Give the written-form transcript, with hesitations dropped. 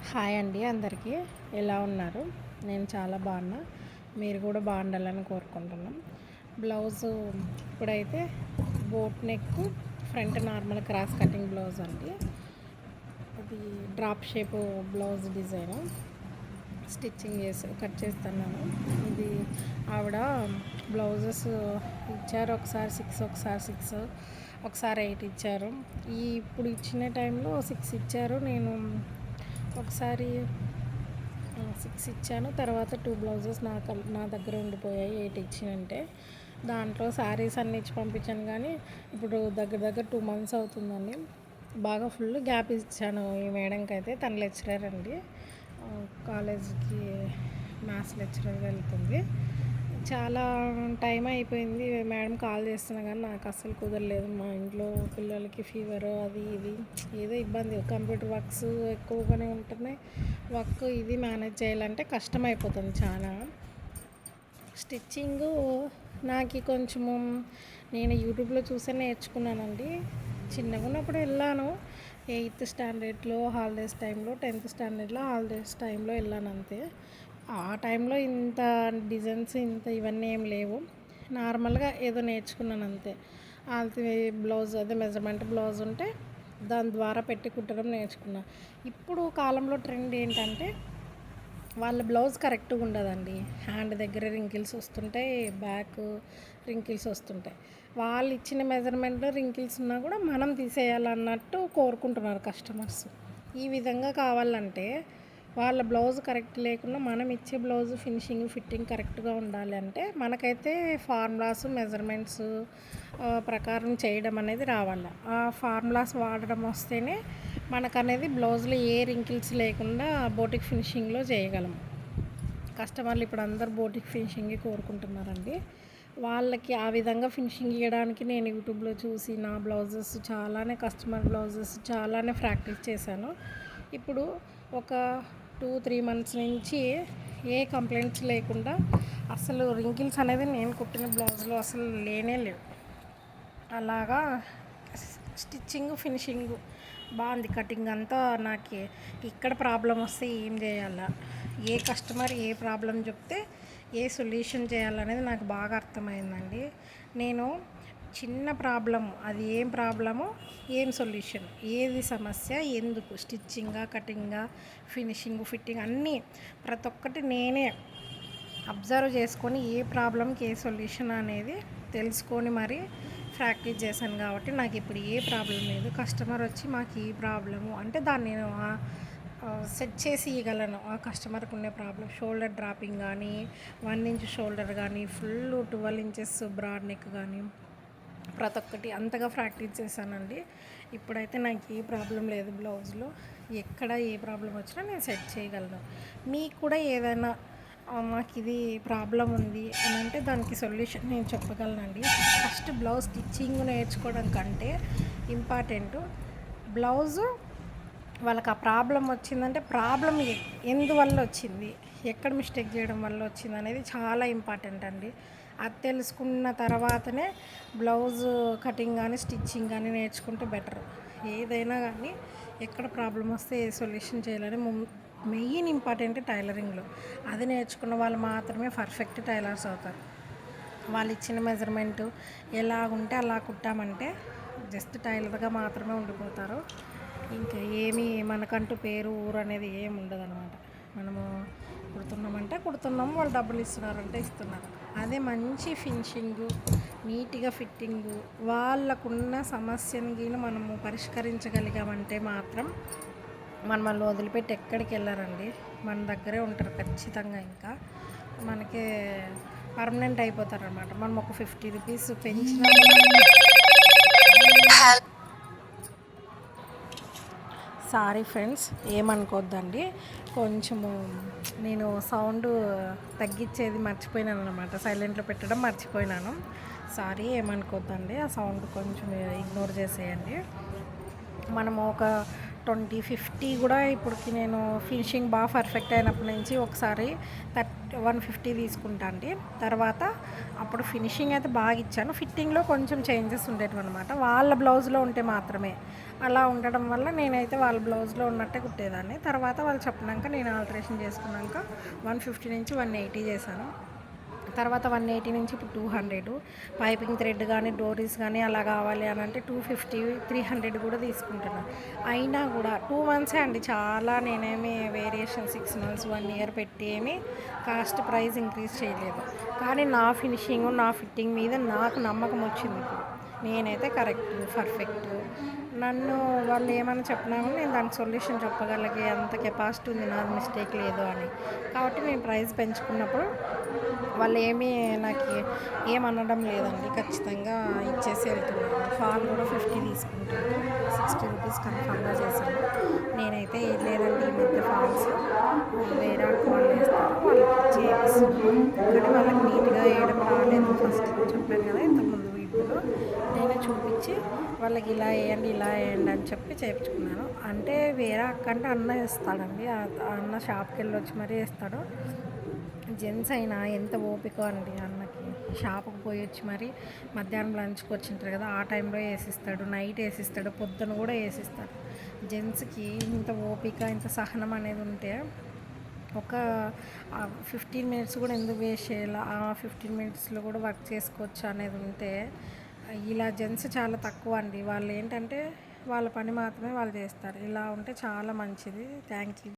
Hi అండి అందరికీ. ఎలా ఉన్నారు? నేను చాలా బాగున్నా. మీరు కూడా బాగుండాలని కోరుకుంటున్నాం. బ్లౌజు ఇప్పుడైతే boat neck front normal cross cutting blouse అండి. ఇది drop shape blouse design stitching cut చేస్తున్నాను. ఇది ఆవిడ బ్లౌజెస్ ఇచ్చారు, ఒకసారి 6 ఒకసారి 6 ఒకసారి 8 ఇచ్చారు. ఇప్పుడు ఇచ్చిన టైంలో 6 ఇచ్చారు. నేను ఒకసారి 6 ఇచ్చాను, తర్వాత 2 బ్లౌజెస్ నా దగ్గర ఉండిపోయాయి 8 ఇచ్చినంటే. దాంట్లో శారీస్ అన్నీ ఇచ్చి పంపించాను, కానీ ఇప్పుడు దగ్గర దగ్గర 2 మంత్స్ అవుతుందండి. బాగా ఫుల్ గ్యాప్ ఇచ్చాను ఈ మేడంకి. అయితే తను లెక్చరర్ అండి, కాలేజ్కి మ్యాథ్స్ లెక్చరర్ వెళ్తుంది. చాలా టైం అయిపోయింది. మేడం కాల్ చేస్తున్నా కానీ నాకు అస్సలు కుదరలేదు. మా ఇంట్లో పిల్లలకి ఫీవర్ అది ఇది ఏదో ఇబ్బంది. కంప్యూటర్ వర్క్స్ ఎక్కువగానే ఉంటున్నాయి. వర్క్ ఇది మేనేజ్ చేయాలంటే కష్టం అయిపోతుంది చాలా. స్టిచ్చింగు నాకు కొంచెము నేను యూట్యూబ్లో చూసే నేర్చుకున్నానండి. చిన్నగా ఉన్నప్పుడు వెళ్ళాను, 8th స్టాండర్డ్లో హాలిడేస్ టైంలో, 10th స్టాండర్డ్లో హాలిడేస్ టైంలో వెళ్ళాను అంతే. ఆ టైంలో ఇంత డిజైన్స్ ఇంత ఇవన్నీ ఏం లేవు. నార్మల్గా ఏదో నేర్చుకున్నాను అంతే. అది బ్లౌజ్ అదే మెజర్మెంట్ బ్లౌజ్ ఉంటే దాని ద్వారా పెట్టి కుట్టడం నేర్చుకున్నా. ఇప్పుడు కాలంలో ట్రెండ్ ఏంటంటే వాళ్ళ బ్లౌజ్ కరెక్ట్గా ఉండదండి. హ్యాండ్ దగ్గర రింకిల్స్ వస్తుంటాయి, బ్యాక్ రింకిల్స్ వస్తుంటాయి. వాళ్ళు ఇచ్చిన మెజర్మెంట్లో రింకిల్స్ ఉన్నా కూడా మనం తీసేయాలన్నట్టు కోరుకుంటున్నారు కస్టమర్స్. ఈ విధంగా కావాలంటే వాళ్ళ బ్లౌజ్ కరెక్ట్ లేకుండా మనం ఇచ్చే బ్లౌజ్ ఫినిషింగ్ ఫిట్టింగ్ కరెక్ట్గా ఉండాలి అంటే మనకైతే ఫార్ములాస్ మెజర్మెంట్స్ ప్రకారం చేయడం అనేది రావాలి. ఆ ఫార్ములాస్ వాడడం వస్తేనే మనకనేది బ్లౌజ్లో ఏ రింకిల్స్ లేకుండా బోటిక్ ఫినిషింగ్లో చేయగలం. కస్టమర్లు ఇప్పుడు అందరు బోటిక్ ఫినిషింగ్ కోరుకుంటున్నారండి. వాళ్ళకి ఆ విధంగా ఫినిషింగ్ ఇవ్వడానికి నేను యూట్యూబ్లో చూసి నా బ్లౌజెస్ చాలానే కస్టమర్ బ్లౌజెస్ చాలానే ప్రాక్టీస్ చేశాను. ఇప్పుడు ఒక 2-3 మంత్స్ నుంచి ఏ కంప్లైంట్స్ లేకుండా అసలు రింకిల్స్ అనేది నేను కుట్టిన బ్లౌజ్లో అసలు లేనే లేవు. అలాగా స్టిచ్చింగ్ ఫినిషింగ్ బాగుంది. కటింగ్ అంతా నాకు ఇక్కడ ప్రాబ్లం వస్తే ఏం చేయాలా, ఏ కస్టమర్ ఏ ప్రాబ్లం చెప్తే ఏ సొల్యూషన్ చేయాలనేది నాకు బాగా అర్థమైందండి. నేను చిన్న ప్రాబ్లము అది ఏం ప్రాబ్లము ఏం సొల్యూషన్, ఏది సమస్య, ఎందుకు స్టిచ్చింగా కటింగా ఫినిషింగ్ ఫిట్టింగ్ అన్నీ ప్రతి ఒక్కటి నేనే అబ్జర్వ్ చేసుకొని ఏ ప్రాబ్లంకి ఏ సొల్యూషన్ అనేది తెలుసుకొని మరీ ప్రాక్టీస్ చేశాను. కాబట్టి నాకు ఇప్పుడు ఏ ప్రాబ్లం లేదు. కస్టమర్ వచ్చి మాకు ఈ ప్రాబ్లము అంటే దాన్ని నేను సెట్ చేసి ఇవ్వగలను. ఆ కస్టమర్కి ఉండే ప్రాబ్లం షోల్డర్ డ్రాపింగ్ కానీ, 1 ఇంచ్ షోల్డర్ కానీ, ఫుల్ 12 ఇంచెస్ బ్రాడ్ నెక్ కానీ ప్రతి ఒక్కటి అంతగా ప్రాక్టీస్ చేశానండి. ఇప్పుడైతే నాకు ఏ ప్రాబ్లం లేదు. బ్లౌజ్లో ఎక్కడ ఏ ప్రాబ్లం వచ్చినా నేను సెట్ చేయగలను. మీకు కూడా ఏదైనా మాకు ఇది ప్రాబ్లం ఉంది అని అంటే దానికి సొల్యూషన్ నేను చెప్పగలనండి. ఫస్ట్ బ్లౌజ్ స్టిచ్చింగ్ నేర్చుకోవడం కంటే ఇంపార్టెంట్ బ్లౌజు వాళ్ళకి ఆ ప్రాబ్లం వచ్చిందంటే ప్రాబ్లం ఎందువల్ల వచ్చింది, ఎక్కడ మిస్టేక్ చేయడం వల్ల వచ్చింది అనేది చాలా ఇంపార్టెంట్ అండి. అది తెలుసుకున్న తర్వాతనే బ్లౌజ్ కటింగ్ కానీ స్టిచ్చింగ్ కానీ నేర్చుకుంటే బెటర్. ఏదైనా కానీ ఎక్కడ ప్రాబ్లం వస్తే ఏ సొల్యూషన్ చేయాలని మెయిన్ ఇంపార్టెంట్ టైలరింగ్లో. అది నేర్చుకున్న వాళ్ళు మాత్రమే పర్ఫెక్ట్ టైలర్స్ అవుతారు. వాళ్ళు ఇచ్చిన మెజర్మెంటు ఎలాగుంటే అలా కుట్టామంటే జస్ట్ టైలర్గా మాత్రమే ఉండిపోతారు. ఇంకా ఏమీ మనకంటూ పేరు ఊరు అనేది ఏమి ఉండదు అనమాట. మనము కుడుతున్నామంటే కుడుతున్నాము, వాళ్ళు డబ్బులు ఇస్తున్నారంటే ఇస్తున్నారు. అదే మంచి ఫినిషింగు నీట్గా ఫిట్టింగు వాళ్ళకున్న సమస్యని మనము పరిష్కరించగలిగామంటే మాత్రం మనల్ని వదిలిపెట్టి ఎక్కడికి వెళ్ళారండి, మన దగ్గరే ఉంటారు ఖచ్చితంగా. ఇంకా మనకి పర్మనెంట్ అయిపోతారు అనమాట. మనం ఒక 50 రూపీస్ పెంచినా సారీ ఫ్రెండ్స్ ఏమనుకోద్దండి. కొంచెము నేను సౌండ్ తగ్గించేది మర్చిపోయినాను అనమాట, సైలెంట్లో పెట్టడం మర్చిపోయినాను. సారీ ఏమనుకోద్దండి, ఆ సౌండ్ కొంచెం ఇగ్నోర్ చేసేయండి. మనము ఒక 50 కూడా ఇప్పటికి నేను ఫినిషింగ్ బాగా పర్ఫెక్ట్ అయినప్పటి నుంచి ఒకసారి 150 తీసుకుంటా అండి. తర్వాత అప్పుడు ఫినిషింగ్ అయితే బాగా ఇచ్చాను. ఫిట్టింగ్లో కొంచెం చేంజెస్ ఉండేటివి అనమాట. వాళ్ళ బ్లౌజ్లో ఉంటే మాత్రమే అలా ఉండడం వల్ల నేనైతే వాళ్ళ బ్లౌజ్లో ఉన్నట్టే కుట్టేదాన్ని. తర్వాత వాళ్ళు చెప్పినాక నేను ఆల్టరేషన్ చేసుకున్నాక 150 నుంచి 180 చేశాను. తర్వాత 180 నుంచి ఇప్పుడు 200. పైపింగ్ థ్రెడ్ కానీ డోరీస్ కానీ అలా కావాలి అని అంటే 250, 300 కూడా తీసుకుంటున్నాను. అయినా కూడా 2 మంత్సే అండి, చాలా నేనేమి వేరియేషన్ 6 మంత్స్ 1 ఇయర్ పెట్టి ఏమి కాస్ట్ ప్రైస్ ఇంక్రీజ్ చేయలేదు. కానీ నా ఫినిషింగ్ నా ఫిట్టింగ్ మీద నాకు నమ్మకం వచ్చింది. ఇప్పుడు నేనైతే కరెక్ట్ పర్ఫెక్ట్. నన్ను వాళ్ళు ఏమైనా చెప్పినా కూడా నేను దానికి సొల్యూషన్ చెప్పగలిగే అంత కెపాసిటీ ఉంది, నాది మిస్టేక్ లేదు అని. కాబట్టి నేను ప్రైస్ పెంచుకున్నప్పుడు వాళ్ళు నాకు ఏమనడం లేదండి, ఖచ్చితంగా ఇచ్చేసి వెళ్తున్నాను. ఫాల్ కూడా 50 తీసుకుంటాను, 60 రూపీస్ కన్ఫామ్గా చేశాను. నేనైతే ఏం లేదండి, ఈ మధ్య ఫాల్స్ వేరే వాళ్ళు వేస్తారు, వాళ్ళకి చేపిస్తున్నాను. కానీ వాళ్ళకి నీట్గా వేయడం రాలేదు. ఫస్ట్ చెప్పాను కదా ఇంతకుముందు వీడియోలో, నేనే చూపించి వాళ్ళకి ఇలా వేయండి ఇలా వేయండి అని చెప్పి చేయించుకున్నాను. అంటే వేరే అక్కంటే అన్న వేస్తాడండి, అన్న షాప్కి వెళ్ళి వచ్చి మరీ వేస్తాడు. జెంట్స్ అయినా ఎంత ఓపిక అండి అన్నకి, షాపుకి పోయి వచ్చి మరి మధ్యాహ్నం లంచ్కి వచ్చింటారు కదా, ఆ టైంలో వేసిస్తాడు, నైట్ వేసిస్తాడు, పొద్దున కూడా వేసిస్తాడు. జెంట్స్కి ఇంత ఓపిక ఇంత సహనం అనేది ఉంటే ఒక 15 మినిట్స్ కూడా ఎందుకు వేస్ట్ చేయాలి, ఆ 15 మినిట్స్లో కూడా వర్క్ చేసుకోవచ్చు అనేది ఉంటే, ఇలా జెంట్స్ చాలా తక్కువ అండి. వాళ్ళు ఏంటంటే వాళ్ళ పని మాత్రమే వాళ్ళు చేస్తారు. ఇలా ఉంటే చాలా మంచిది. Thank you.